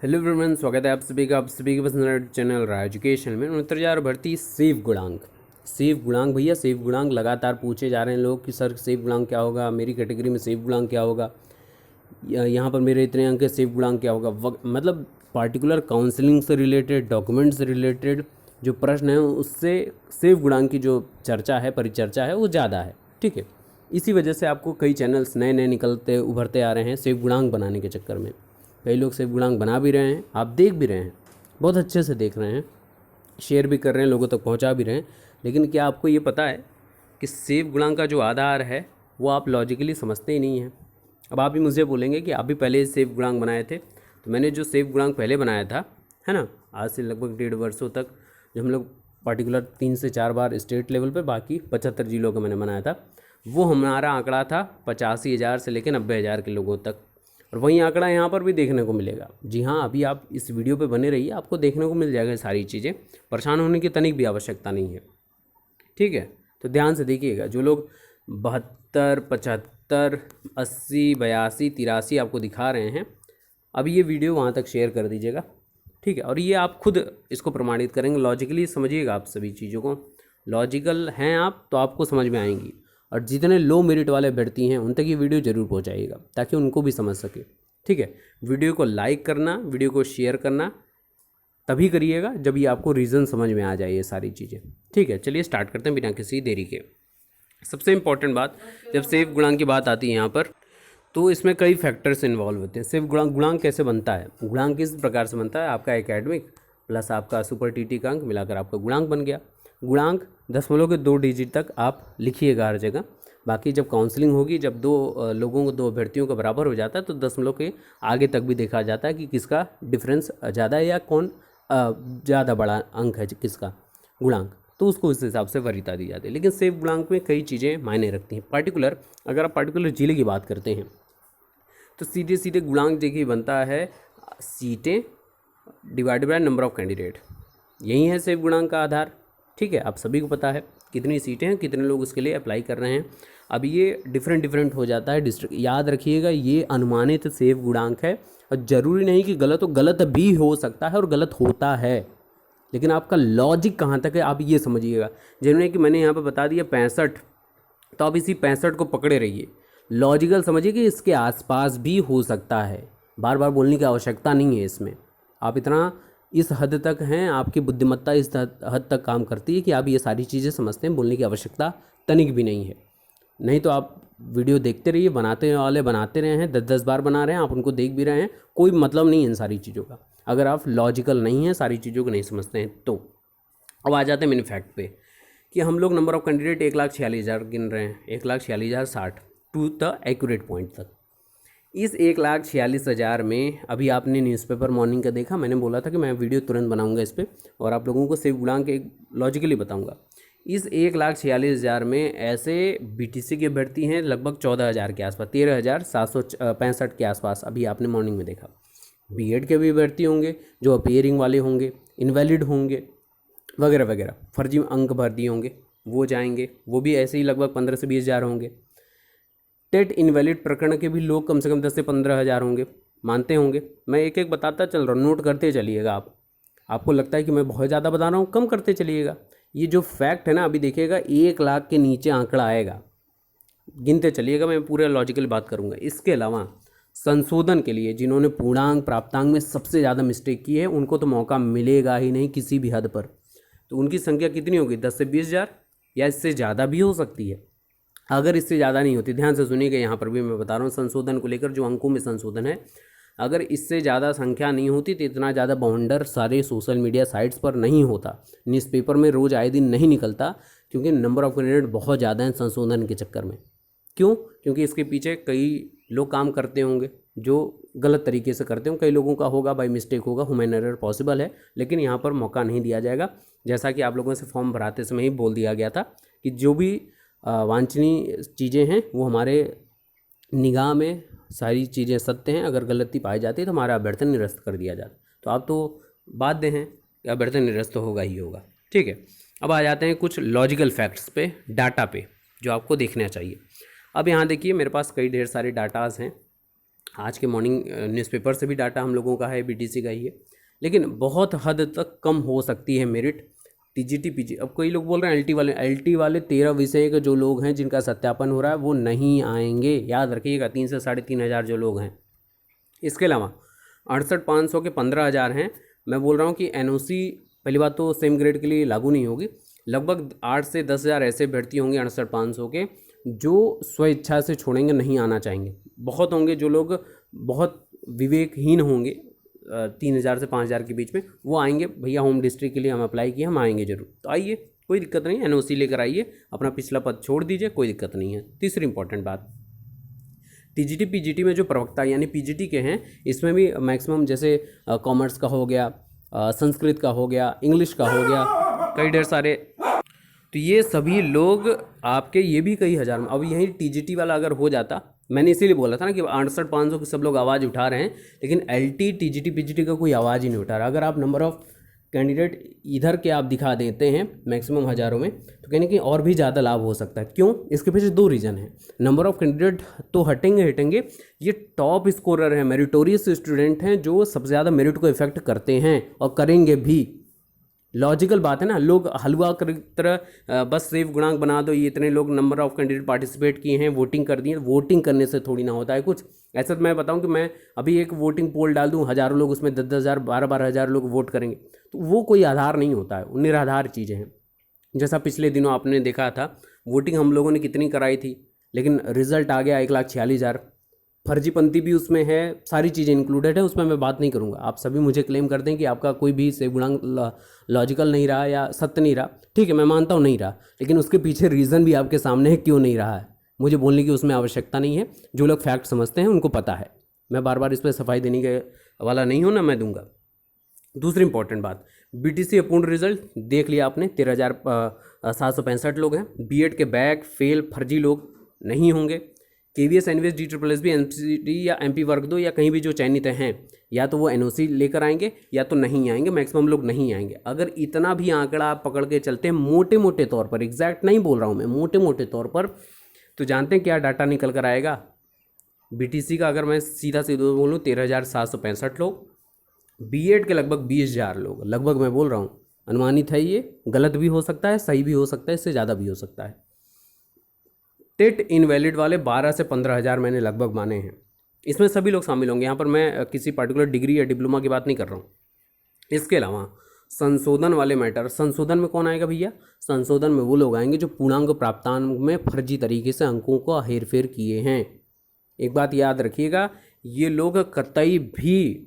Hello everyone, स्वागत है आप सभी का पसंद चैनल रहा एजुकेशन में। 69,000 भर्ती सेफ गुणांक भैया सेफ गुणांक लगातार पूछे जा रहे हैं लोग कि सर सेफ गुणांक क्या होगा, मेरी कैटेगरी में सेफ गुणांक क्या होगा, यहाँ पर मेरे इतने अंक है, सेफ गुणांक क्या होगा। मतलब पार्टिकुलर काउंसलिंग से रिलेटेड, डॉक्यूमेंट से रिलेटेड जो प्रश्न है उससे सेफ गुणांक की जो चर्चा है, परिचर्चा है, वो ज़्यादा है। ठीक है, इसी वजह से आपको कई चैनल्स नए नए निकलते उभरते आ रहे हैं सेफ गुणांक बनाने के चक्कर में। कई लोग सेफ गुणांक बना भी रहे हैं, आप देख भी रहे हैं, बहुत अच्छे से देख रहे हैं, शेयर भी कर रहे हैं, लोगों तक पहुंचा भी रहे हैं। लेकिन क्या आपको ये पता है कि सेफ गुणांक का जो आधार है वो आप लॉजिकली समझते ही नहीं हैं। अब आप भी मुझे बोलेंगे कि आप भी पहले सेफ गुणांक बनाए थे, तो मैंने जो सेफ गुणांक पहले बनाया था, है ना, आज से लगभग 1.5 वर्षों तक, जो हम लोग पार्टिकुलर 3 से 4 बार स्टेट लेवल पे, बाकी 75 जिलों का मैंने बनाया था, वो हमारा आंकड़ा था 85,000 से लेकर 90,000 के लोगों तक। और वही आंकड़ा यहाँ पर भी देखने को मिलेगा। जी हाँ, अभी आप इस वीडियो पे बने रहिए, आपको देखने को मिल जाएगा सारी चीज़ें, परेशान होने की तनिक भी आवश्यकता नहीं है। ठीक है, तो ध्यान से देखिएगा। जो लोग 72, 75, 80, 82, 83 आपको दिखा रहे हैं, अभी ये वीडियो वहाँ तक शेयर कर दीजिएगा। ठीक है, और ये आप खुद इसको प्रमाणित करेंगे, लॉजिकली समझिएगा। आप सभी चीज़ों को लॉजिकल हैं आप तो आपको समझ में आएंगी। और जितने लो मेरिट वाले अभ्यर्थी हैं उन तक ये वीडियो ज़रूर पहुंचाइएगा ताकि उनको भी समझ सके। ठीक है, वीडियो को लाइक करना, वीडियो को शेयर करना तभी करिएगा जब ये आपको रीज़न समझ में आ जाए ये सारी चीज़ें। ठीक है, चलिए स्टार्ट करते हैं बिना किसी देरी के। सबसे इम्पॉर्टेंट बात, जब सेफ गुणांक की बात आती है यहाँ पर, तो इसमें कई फैक्टर्स इन्वॉल्व होते हैं। सेफ गुणांक कैसे बनता है? गुणांक किस प्रकार से बनता है? आपका एकेडमिक प्लस आपका सुपर टीटी का अंक मिलाकर आपका गुणांक बन गया। गुणांक दशमलव के 2 डिजिट तक आप लिखिएगा हर जगह। बाकी जब काउंसलिंग होगी, जब दो अभ्यर्थियों का बराबर हो जाता है, तो दशमलव के आगे तक भी देखा जाता है कि किसका डिफरेंस ज़्यादा है या कौन ज़्यादा बड़ा अंक है किसका गुणांक, तो उसको इस हिसाब से वरीयता दी जाती है। लेकिन सेफ गुणांक में कई चीज़ें मायने रखती हैं। पार्टिकुलर, अगर आप पार्टिकुलर जिले की बात करते हैं तो सीधे सीधे गुणांक देखिए बनता है सीटें divided by number of candidate, यही है सेफ गुणांक का आधार। ठीक है, आप सभी को पता है कितनी सीटें हैं, कितने लोग उसके लिए अप्लाई कर रहे हैं। अब ये डिफरेंट हो जाता है डिस्ट्रिक्ट। याद रखिएगा, ये अनुमानित सेफ गुणांक है और ज़रूरी नहीं कि गलत हो, गलत भी हो सकता है और गलत होता है। लेकिन आपका लॉजिक कहाँ तक है आप ये समझिएगा। जिन्होंने कि मैंने यहाँ पर बता दिया 65, तो आप इसी 65 को पकड़े रहिए, लॉजिकल समझिए कि इसके आसपास भी हो सकता है। बार बार बोलने की आवश्यकता नहीं है इसमें। आप इतना इस हद तक हैं, आपकी बुद्धिमत्ता इस हद तक काम करती है कि आप ये सारी चीज़ें समझते हैं, बोलने की आवश्यकता तनिक भी नहीं है। नहीं तो आप वीडियो देखते रहिए, बनाते वाले बनाते रहे हैं, 10-10 बार बना रहे हैं, आप उनको देख भी रहे हैं, कोई मतलब नहीं है इन सारी चीज़ों का अगर आप लॉजिकल नहीं हैं, सारी चीज़ों को नहीं समझते हैं तो। अब आ जाते हैं मेन फैक्ट पे कि हम लोग नंबर ऑफ़ कैंडिडेट 1,46,000 गिन रहे हैं, 1,46,060 टू द एक्यूरेट पॉइंट तक। इस 1,46,000 में अभी आपने न्यूज़पेपर मॉर्निंग का देखा, मैंने बोला था कि मैं वीडियो तुरंत बनाऊंगा इस पर और आप लोगों को सेफ गुणांक एक लॉजिकली बताऊंगा। इस 1,46,000 में ऐसे बीटीसी के अभ्यर्थी हैं लगभग 14,000 के आसपास, 13,765 के आसपास अभी आपने मॉर्निंग में देखा। बीएड के भी अभ्यर्थी होंगे जो अपीयरिंग वाले होंगे, इनवैलिड होंगे वगैरह वगैरह, फर्जी अंक भर दिए होंगे, वो जाएंगे, वो भी ऐसे ही लगभग 15 से 20,000 होंगे। टेट इनवैलिड प्रकरण के भी लोग कम से कम 10 से 15,000 होंगे, मानते होंगे। मैं एक एक बताता चल रहा हूँ, नोट करते चलिएगा आप। आपको लगता है कि मैं बहुत ज़्यादा बता रहा हूँ, कम करते चलिएगा। ये जो फैक्ट है ना, अभी देखिएगा 1 लाख के नीचे आंकड़ा आएगा, गिनते चलिएगा, मैं पूरे लॉजिकल बात करूँगा। इसके अलावा संशोधन के लिए जिन्होंने पूर्णांक प्राप्तांक में सबसे ज़्यादा मिस्टेक की है, उनको तो मौका मिलेगा ही नहीं किसी भी हद पर। तो उनकी संख्या कितनी होगी? 10 से 20,000 या इससे ज़्यादा भी हो सकती है। अगर इससे ज़्यादा नहीं होती, ध्यान से सुनिएगा, यहाँ पर भी मैं बता रहा हूँ संशोधन को लेकर, जो अंकों में संशोधन है, अगर इससे ज़्यादा संख्या नहीं होती तो इतना ज़्यादा बाउंडर सारे सोशल मीडिया साइट्स पर नहीं होता, न्यूज़पेपर में रोज़ आए दिन नहीं निकलता, क्योंकि नंबर ऑफ़ कैंडिडेट बहुत ज़्यादा हैं संशोधन के चक्कर में। क्यों? क्योंकि इसके पीछे कई लोग काम करते होंगे जो गलत तरीके से करते होंगे, कई लोगों का होगा, बाई मिस्टेक होगा, ह्यूमन एरर पॉसिबल है, लेकिन यहाँ पर मौका नहीं दिया जाएगा। जैसा कि आप लोगों से फॉर्म भराते समय ही बोल दिया गया था कि जो भी वांछनीय चीज़ें हैं वो हमारे निगाह में सारी चीज़ें सत्य हैं, अगर गलती पाई जाती है तो हमारा अभ्यर्थन निरस्त कर दिया जाता। तो आप तो बाध्य हैं कि अभ्यर्थन निरस्त तो होगा ही होगा। ठीक है, अब आ जाते हैं कुछ लॉजिकल फैक्ट्स पे, डाटा पे, जो आपको देखना चाहिए। अब यहाँ देखिए, मेरे पास कई ढेर सारे डाटाज हैं आज के मॉर्निंग न्यूज़पेपर से भी डाटा हम लोगों का है, बीटीसी का ही है, लेकिन बहुत हद तक कम हो सकती है मेरिट टीजीटी पीजी। अब कई लोग बोल रहे हैं एलटी वाले 13 विषय के जो लोग हैं जिनका सत्यापन हो रहा है वो नहीं आएंगे, याद रखिएगा, 3 से 3,500 जो लोग हैं। इसके अलावा 68,500 के 15,000 हैं। मैं बोल रहा हूँ कि एनओसी पहली बात तो सेम ग्रेड के लिए लागू नहीं होगी, लगभग 8 से 10,000 ऐसे अभ्यर्थी होंगे 68,500 के जो स्वेच्छा से छोड़ेंगे, नहीं आना चाहेंगे। बहुत होंगे जो लोग बहुत विवेकहीन होंगे 3,000 से 5,000 के बीच में, वो आएंगे, भैया होम डिस्ट्रिक्ट के लिए हम अप्लाई किए, हम आएंगे जरूर। तो आइए, कोई दिक्कत नहीं, एनओसी लेकर आइए, अपना पिछला पद छोड़ दीजिए, कोई दिक्कत नहीं है। तीसरी इंपॉर्टेंट बात, टीजीटी पीजीटी में जो प्रवक्ता यानी पीजीटी के हैं, इसमें भी मैक्सिमम जैसे कॉमर्स का हो गया, संस्कृत का हो गया, इंग्लिश का हो गया, कई ढेर सारे, तो ये सभी लोग आपके ये भी कई हज़ार में। अब यही टीजीटी वाला अगर हो जाता, मैंने इसीलिए बोला था ना कि 68,500 के सब लोग आवाज़ उठा रहे हैं, लेकिन एलटी टीजीटी पीजीटी का कोई आवाज़ ही नहीं उठा रहा। अगर आप नंबर ऑफ़ कैंडिडेट इधर के आप दिखा देते हैं मैक्सिमम हज़ारों में, तो कहने कि और भी ज़्यादा लाभ हो सकता है। क्यों? इसके पीछे 2 रीज़न हैं। नंबर ऑफ़ कैंडिडेट तो हटेंगे, ये टॉप स्कोरर हैं, मेरिटोरियस स्टूडेंट हैं जो सबसे ज़्यादा मेरिट को इफेक्ट करते हैं और करेंगे भी। लॉजिकल बात है ना, लोग हलवा की तरह बस सेफ गुणांक बना दो, ये इतने लोग नंबर ऑफ कैंडिडेट पार्टिसिपेट किए हैं, वोटिंग कर दिए, वोटिंग करने से थोड़ी ना होता है कुछ। ऐसा तो मैं बताऊं कि मैं अभी एक वोटिंग पोल डाल दूं, हज़ारों लोग उसमें 10,000 12,000 लोग वोट करेंगे, तो वो कोई आधार नहीं होता है, वो निराधार चीज़ें हैं। जैसा पिछले दिनों आपने देखा था, वोटिंग हम लोगों ने कितनी कराई थी, लेकिन रिजल्ट आ गया 1,46,000। फर्जीपंती भी उसमें है, सारी चीज़ें इंक्लूडेड है, उसमें मैं बात नहीं करूँगा। आप सभी मुझे क्लेम करते हैं कि आपका कोई भी सेव गुणांक लॉजिकल नहीं रहा या सत्य नहीं रहा, ठीक है, मैं मानता हूँ नहीं रहा, लेकिन उसके पीछे रीज़न भी आपके सामने है क्यों नहीं रहा है। मुझे बोलने की उसमें आवश्यकता नहीं है, जो लोग फैक्ट समझते हैं उनको पता है। मैं बार बार इस पर सफाई देने के वाला नहीं हूँ, ना मैं दूंगा। दूसरी इंपॉर्टेंट बात, बीटीसी अपूर्ण रिजल्ट देख लिया आपने, 13,765 लोग हैं। बीएड के बैक फेल फर्जी लोग नहीं होंगे। केवीएस एनवीएस DSSS एमसीडी या एमपी वर्ग 2 या कहीं भी जो चयनित हैं, या तो वो एनओसी लेकर आएंगे या तो नहीं आएंगे, मैक्सिमम लोग नहीं आएंगे। अगर इतना भी आंकड़ा आप पकड़ के चलते हैं मोटे मोटे तौर पर, एग्जैक्ट नहीं बोल रहा हूँ मैं, मोटे मोटे तौर पर, तो जानते हैं क्या डाटा निकल कर आएगा बीटीसी का। अगर मैं सीधा बोलूँ 13,765 लोग, बीएड के लगभग 20,000 लोग, लगभग मैं बोल रहा हूँ, अनुमानित है, ये गलत भी हो सकता है, सही भी हो सकता है, इससे ज़्यादा भी हो सकता है। टेट इनवैलिड वाले 12 से 15,000 मैंने लगभग माने हैं, इसमें सभी लोग शामिल होंगे। यहाँ पर मैं किसी पर्टिकुलर डिग्री या डिप्लोमा की बात नहीं कर रहा हूँ। इसके अलावा संशोधन वाले मैटर, संशोधन में कौन आएगा भैया? संशोधन में वो लोग आएंगे जो पूर्णांक प्राप्तांक में फर्जी तरीके से अंकों को हेरफेर किए हैं। एक बात याद रखिएगा, ये लोग कतई भी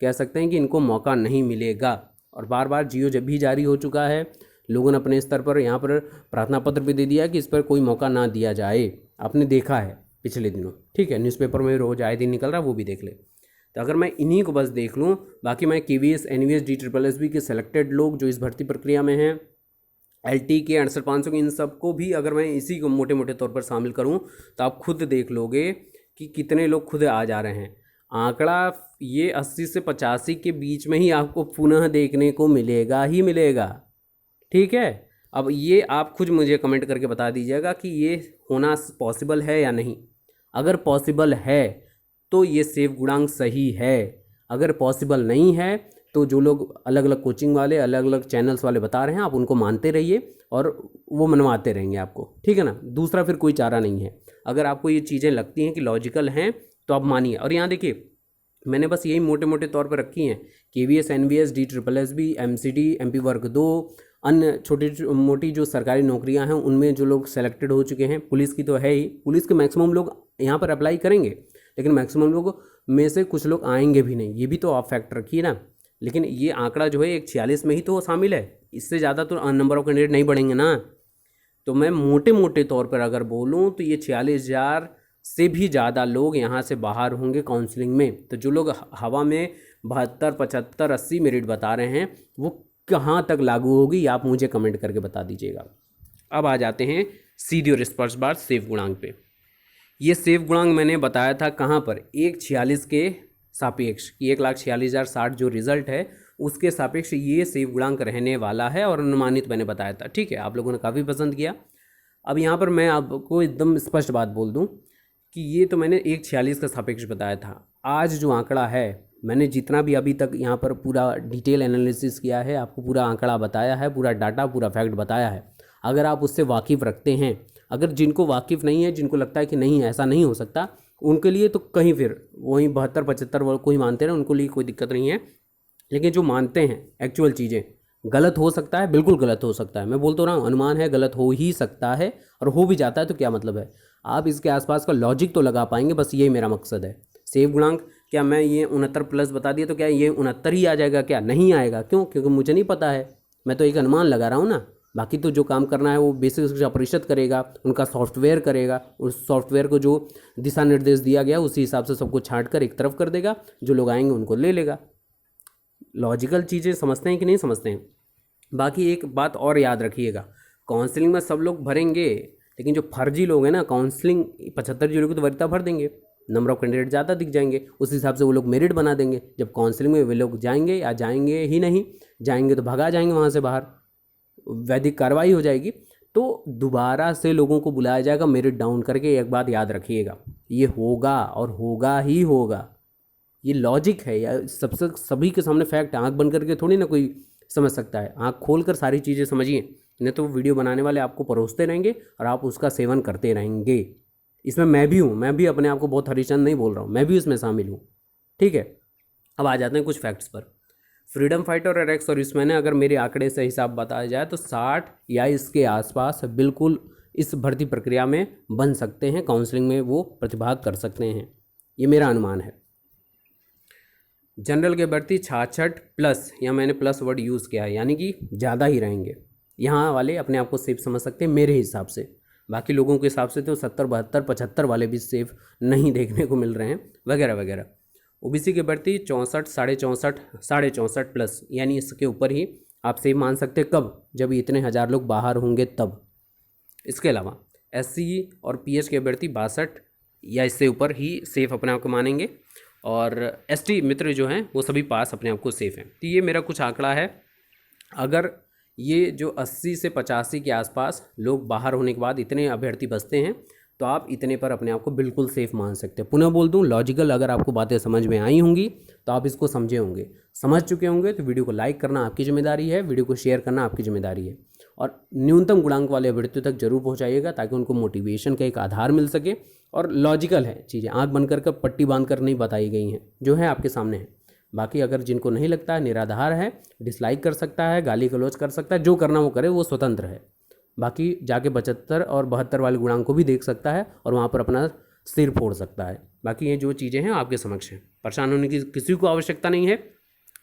कह सकते हैं कि इनको मौका नहीं मिलेगा, और बार बार जीओ जब भी जारी हो चुका है, लोगों ने अपने स्तर पर यहाँ पर प्रार्थना पत्र भी दे दिया कि इस पर कोई मौका ना दिया जाए। आपने देखा है पिछले दिनों, ठीक है, न्यूज़पेपर में रोज आए दिन निकल रहा, वो भी देख ले। तो अगर मैं इन्हीं को बस देख लूँ, बाकी मैं केवीएस एनवीएस DSSS के सेलेक्टेड लोग जो इस भर्ती प्रक्रिया में हैं, एलटी के 68,500 के, इन सबको भी अगर मैं इसी को मोटे मोटे तौर पर शामिल करूँ, तो आप खुद देख लोगे कि कितने लोग खुद आ जा रहे हैं। आंकड़ा ये 80 से 85 के बीच में ही आपको पुनः देखने को मिलेगा ही मिलेगा, ठीक है। अब ये आप खुद मुझे कमेंट करके बता दीजिएगा कि ये होना पॉसिबल है या नहीं। अगर पॉसिबल है तो ये सेव गुणांक सही है, अगर पॉसिबल नहीं है तो जो लोग अलग अलग कोचिंग वाले, अलग अलग चैनल्स वाले बता रहे हैं, आप उनको मानते रहिए और वो मनवाते रहेंगे आपको, ठीक है ना। दूसरा फिर कोई चारा नहीं है। अगर आपको ये चीज़ें लगती हैं कि लॉजिकल हैं तो आप मानिए। और यहाँ देखिए, मैंने बस यही मोटे मोटे तौर पर रखी हैं, KVS NVS DSSS MCD MP वर्ग 2, अन्य छोटी मोटी जो सरकारी नौकरियां हैं उनमें जो लोग सेलेक्टेड हो चुके हैं, पुलिस की तो है ही, पुलिस के मैक्सिमम लोग यहाँ पर अप्लाई करेंगे, लेकिन मैक्सिमम लोग में से कुछ लोग आएंगे भी नहीं, ये भी तो आप फैक्ट रखिए ना। लेकिन ये आंकड़ा जो है 146 में ही तो शामिल है, इससे ज़्यादा तो नंबर ऑफ कैंडिडेट नहीं बढ़ेंगे ना। तो मैं मोटे मोटे तौर पर अगर बोलूँ तो ये 46,000 से भी ज़्यादा लोग यहाँ से बाहर होंगे काउंसलिंग में। तो जो लोग हवा में 72, 75, 80 मेरिट बता रहे हैं, वो कहाँ तक लागू होगी आप मुझे कमेंट करके बता दीजिएगा। अब आ जाते हैं सीधी और स्पर्श बार सेव गुणांक पे। ये सेव गुणांक मैंने बताया था कहाँ पर, 146 के सापेक्ष, 1,46,060 जो रिजल्ट है उसके सापेक्ष ये सेव गुणांक रहने वाला है, और अनुमानित मैंने बताया था, ठीक है। आप लोगों ने काफ़ी पसंद किया। अब यहाँ पर मैं आपको एकदम स्पष्ट बात बोल दूँ कि ये तो मैंने 146 का सापेक्ष बताया था। आज जो आंकड़ा है, मैंने जितना भी अभी तक यहाँ पर पूरा डिटेल एनालिसिस किया है, आपको पूरा आंकड़ा बताया है, पूरा डाटा, पूरा फैक्ट बताया है। अगर आप उससे वाकिफ़ रखते हैं, अगर जिनको वाकिफ़ नहीं है, जिनको लगता है कि नहीं ऐसा नहीं हो सकता, उनके लिए तो कहीं फिर वहीं 72-75 को ही मानते हैं, उनको लिए कोई दिक्कत नहीं है। लेकिन जो मानते हैं एक्चुअल चीज़ें, गलत हो सकता है, बिल्कुल गलत हो सकता है। मैं बोल तो रहा हूँ, अनुमान है, गलत हो ही सकता है, और हो भी जाता है तो क्या मतलब है। आप इसके आसपास का लॉजिक तो लगा पाएंगे, बस यही मेरा मकसद है। सेव गुणांक, क्या मैं ये 69+ बता दिया तो क्या ये 69 ही आ जाएगा? क्या नहीं आएगा? क्यों? क्योंकि मुझे नहीं पता है, मैं तो एक अनुमान लगा रहा हूँ ना। बाकी तो जो काम करना है वो बेसिक शिक्षा परिषद करेगा, उनका सॉफ्टवेयर करेगा, उस सॉफ्टवेयर को जो दिशा निर्देश दिया गया उसी हिसाब से सबको छांट कर एक तरफ कर देगा, जो लोग आएंगे उनको ले लेगा। लॉजिकल चीज़ें समझते हैं कि नहीं समझते हैं? बाकी एक बात और याद रखिएगा, काउंसलिंग में सब लोग भरेंगे, लेकिन जो फर्जी लोग हैं ना, काउंसलिंग 75 जिलों की तो वरीयता भर देंगे, नंबर ऑफ कैंडिडेट ज़्यादा दिख जाएंगे, उस हिसाब से वो लोग मेरिट बना देंगे। जब काउंसलिंग में वे लोग जाएंगे या जाएंगे ही नहीं, जाएंगे तो भगा जाएंगे वहाँ से बाहर, वैधिक कार्रवाई हो जाएगी। तो दोबारा से लोगों को बुलाया जाएगा मेरिट डाउन करके। एक बात याद रखिएगा, ये होगा और होगा ही होगा। ये लॉजिक है, या सबसे सभी के सामने फैक्ट, आंख बंद करके थोड़ी ना कोई समझ सकता है। आंख खोल कर सारी चीज़ें समझिए, नहीं तो वीडियो बनाने वाले आपको परोसते रहेंगे और आप उसका सेवन करते रहेंगे। इसमें मैं भी हूँ, मैं भी अपने आप को बहुत हरिचंद नहीं बोल रहा हूँ, मैं भी उसमें शामिल हूँ। ठीक है, अब आ जाते हैं कुछ फैक्ट्स पर। फ्रीडम फाइटर और एक्स सर्विसमैन ने, अगर मेरे आंकड़े से हिसाब बताया जाए तो 60 या इसके आसपास बिल्कुल इस भर्ती प्रक्रिया में बन सकते हैं, काउंसलिंग में वो प्रतिभाग कर सकते हैं, ये मेरा अनुमान है। जनरल के भर्ती 66+, यहाँ मैंने प्लस वर्ड यूज़ किया है, यानी कि ज़्यादा ही रहेंगे। यहाँ वाले अपने आप को सेफ समझ सकते हैं मेरे हिसाब से, बाकी लोगों के हिसाब से तो 70, 72, 75 वाले भी सेफ नहीं देखने को मिल रहे हैं, वगैरह वगैरह। ओबीसी की भर्ती 64, 64.5+, यानी इसके ऊपर ही आप सेफ मान सकते हैं। कब? जब इतने हज़ार लोग बाहर होंगे तब। इसके अलावा एससी और पीएच की भर्ती 62 या इससे ऊपर ही सेफ अपने आप को मानेंगे, और एसटी मित्र जो हैं वो सभी पास अपने आप को सेफ हैं। तो ये मेरा कुछ आंकड़ा है। अगर ये जो 80 से 85 के आसपास लोग बाहर होने के बाद इतने अभ्यर्थी बचते हैं, तो आप इतने पर अपने आप को बिल्कुल सेफ मान सकते हैं। पुनः बोल दूं, लॉजिकल अगर आपको बातें समझ में आई होंगी तो आप इसको समझे होंगे, समझ चुके होंगे, तो वीडियो को लाइक करना आपकी जिम्मेदारी है, वीडियो को शेयर करना आपकी जिम्मेदारी है, और न्यूनतम गुणांक वाले अभ्यर्थियों तक जरूर पहुंचाइएगा, ताकि उनको मोटिवेशन का एक आधार मिल सके। और लॉजिकल है चीज़ें, आँख बंद कर पट्टी बांध कर नहीं बताई गई हैं, जो है आपके सामने है। बाकी अगर जिनको नहीं लगता है, निराधार है, डिसलाइक कर सकता है, गाली गलौज कर सकता है, जो करना वो करे, वो स्वतंत्र है। बाकी जाके 75 और 72 वाले गुणांक को भी देख सकता है और वहाँ पर अपना सिर फोड़ सकता है। बाकी ये जो चीज़ें हैं आपके समक्ष हैं, परेशान होने की किसी को आवश्यकता नहीं है।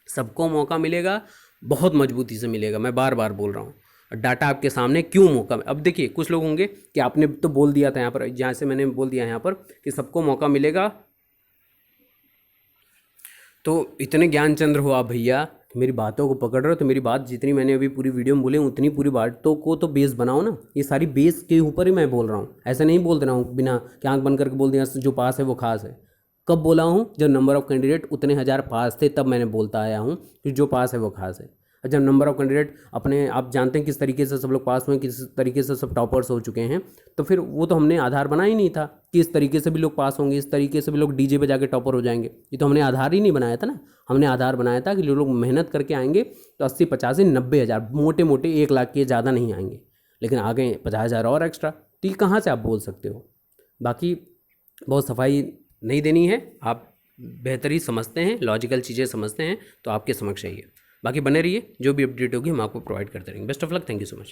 सबको मौका मिलेगा, बहुत मजबूती से मिलेगा, मैं बार बार बोल रहा हूँ। डाटा आपके सामने, क्यों मौका। अब देखिए, कुछ लोग होंगे कि आपने तो बोल दिया था यहाँ पर, जहाँ से मैंने बोल दिया यहाँ पर कि सबको मौका मिलेगा, तो इतने ज्ञानचंद्र हो आप भैया, मेरी बातों को पकड़ रहे हो, तो मेरी बात जितनी मैंने अभी पूरी वीडियो में बोले उतनी पूरी बातों को तो बेस बनाओ ना। ये सारी बेस के ऊपर ही मैं बोल रहा हूँ, ऐसा नहीं बोल रहा हूँ बिना कि आँख बंद करके बोल दिया जो पास है वो खास है। कब बोला हूँ? जब नंबर ऑफ़ कैंडिडेट उतने हज़ार पास थे, तब मैंने बोलता आया हूँ कि जो पास है वो खास है। जब नंबर ऑफ़ कैंडिडेट अपने, आप जानते हैं किस तरीके से सब लोग पास हुए, किस तरीके से सब टॉपर्स हो चुके हैं, तो फिर वो तो हमने आधार बनाया ही नहीं था कि इस तरीके से भी लोग पास होंगे, इस तरीके से भी लोग डीजे बजा के टॉपर हो जाएंगे। ये तो हमने आधार ही नहीं बनाया था ना। हमने आधार बनाया था कि जो लोग मेहनत करके आएंगे तो 80, 85, 90 हज़ार, मोटे मोटे 1 लाख के ज़्यादा नहीं आएंगे, लेकिन आ गए 50 हज़ार और एक्स्ट्रा। तो ये कहाँ से आप बोल सकते हो? बाकी बहुत सफाई नहीं देनी है, आप बेहतर ही समझते हैं, लॉजिकल चीज़ें समझते हैं, तो आपके समक्ष है ये। बाकी बने रहिए, जो भी अपडेट होगी हम आपको प्रोवाइड करते रहेंगे। Best of luck, thank you so much.